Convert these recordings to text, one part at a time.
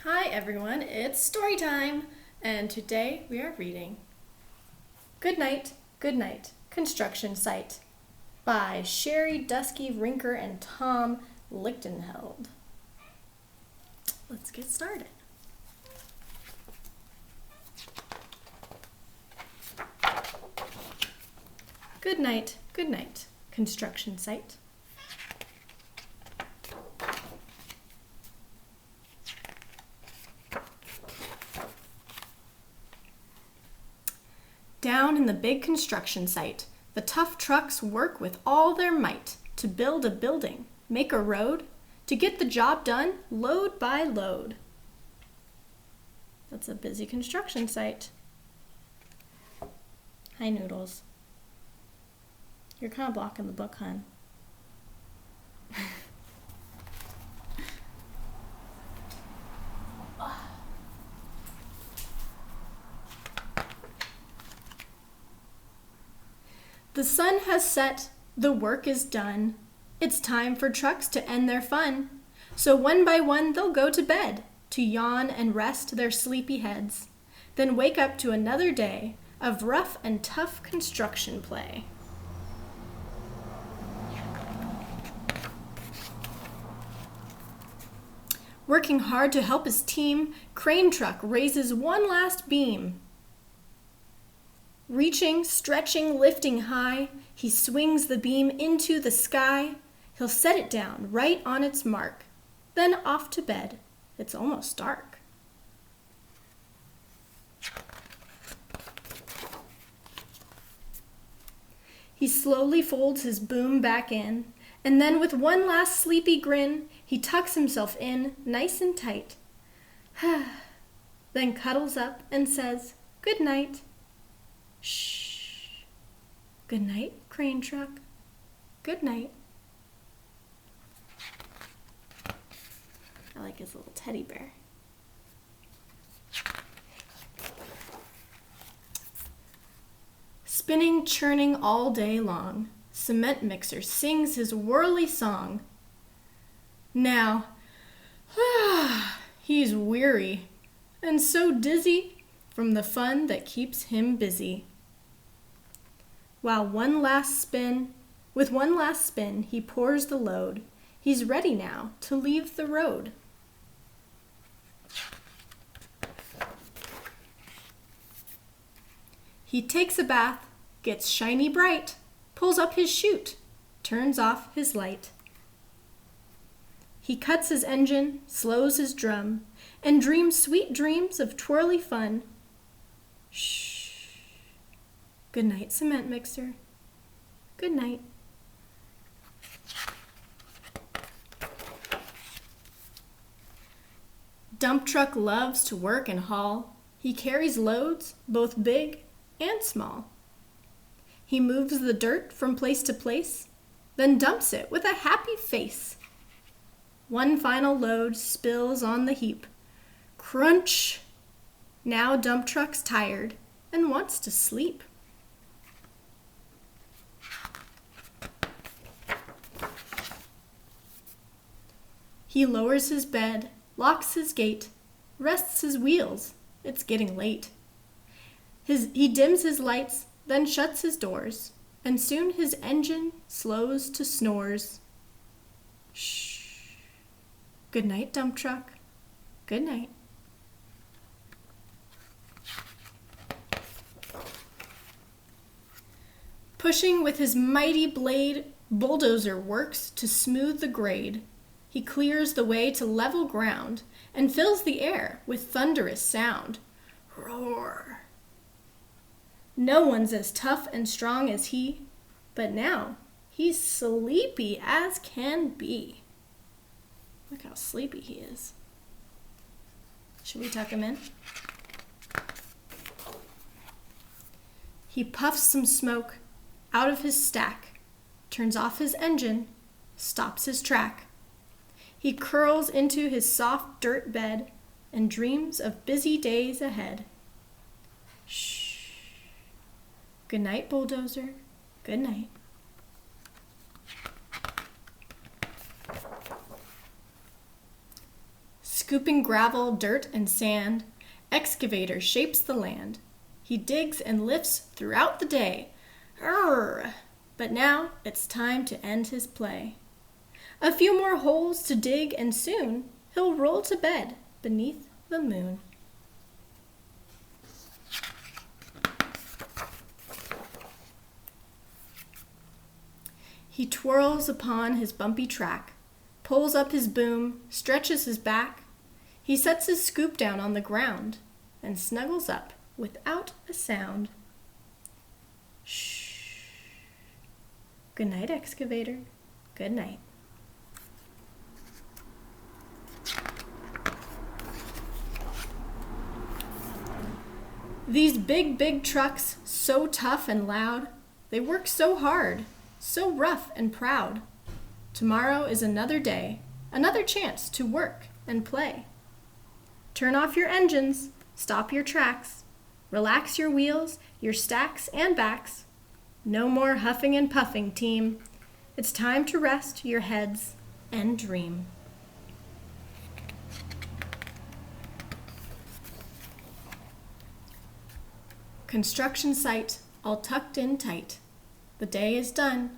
Hi everyone, it's story time, and today we are reading Goodnight, Goodnight, Construction Site by Sherry Dusky Rinker and Tom Lichtenheld. Let's get started. Goodnight, Goodnight, Construction Site. Down in the big construction site, the tough trucks work with all their might to build a building, make a road, to get the job done load by load. That's a busy construction site. Hi, Noodles. You're kind of blocking the book, hon. The sun has set, the work is done. It's time for trucks to end their fun. So one by one they'll go to bed, to yawn and rest their sleepy heads, then wake up to another day of rough and tough construction play. Working hard to help his team, crane truck raises one last beam. Reaching, stretching, lifting high, he swings the beam into the sky. He'll set it down right on its mark, then off to bed. It's almost dark. He slowly folds his boom back in, and then with one last sleepy grin, he tucks himself in nice and tight. Then cuddles up and says, "Good night." Shh. Good night, crane truck. Good night. I like his little teddy bear. Spinning, churning all day long, cement mixer sings his whirly song. Now, he's weary and so dizzy from the fun that keeps him busy. With one last spin, he pours the load. He's ready now to leave the road. He takes a bath, gets shiny bright, pulls up his chute, turns off his light. He cuts his engine, slows his drum, and dreams sweet dreams of twirly fun. Shh. Good night, cement mixer. Good night. Dump truck loves to work and haul. He carries loads, both big and small. He moves the dirt from place to place, then dumps it with a happy face. One final load spills on the heap. Crunch! Now dump truck's tired and wants to sleep. He lowers his bed, locks his gate, rests his wheels. It's getting late. He dims his lights, then shuts his doors, and soon his engine slows to snores. Shh. Good night, dump truck. Good night. Pushing with his mighty blade, bulldozer works to smooth the grade. He clears the way to level ground and fills the air with thunderous sound. Roar! No one's as tough and strong as he, but now he's sleepy as can be. Look how sleepy he is. Should we tuck him in? He puffs some smoke out of his stack, turns off his engine, stops his track. He curls into his soft dirt bed and dreams of busy days ahead. Shh. Good night, bulldozer. Good night. Scooping gravel, dirt, and sand, excavator shapes the land. He digs and lifts throughout the day. Urgh! But now it's time to end his play. A few more holes to dig and soon he'll roll to bed beneath the moon. He twirls upon his bumpy track, pulls up his boom, stretches his back. He sets his scoop down on the ground and snuggles up without a sound. Shh. Good night, excavator. Good night. These big trucks, so tough and loud, they work so hard, so rough and proud. Tomorrow is another day, another chance to work and play. Turn off your engines, stop your tracks, relax your wheels, your stacks and backs. No more huffing and puffing, team. It's time to rest your heads and dream. Construction site, all tucked in tight. The day is done.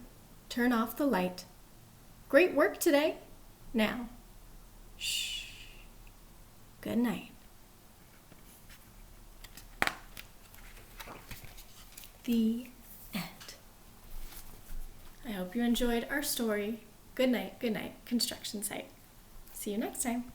Turn off the light. Great work today. Now, shh. Good night. The end. I hope you enjoyed our story. Good night, construction site. See you next time.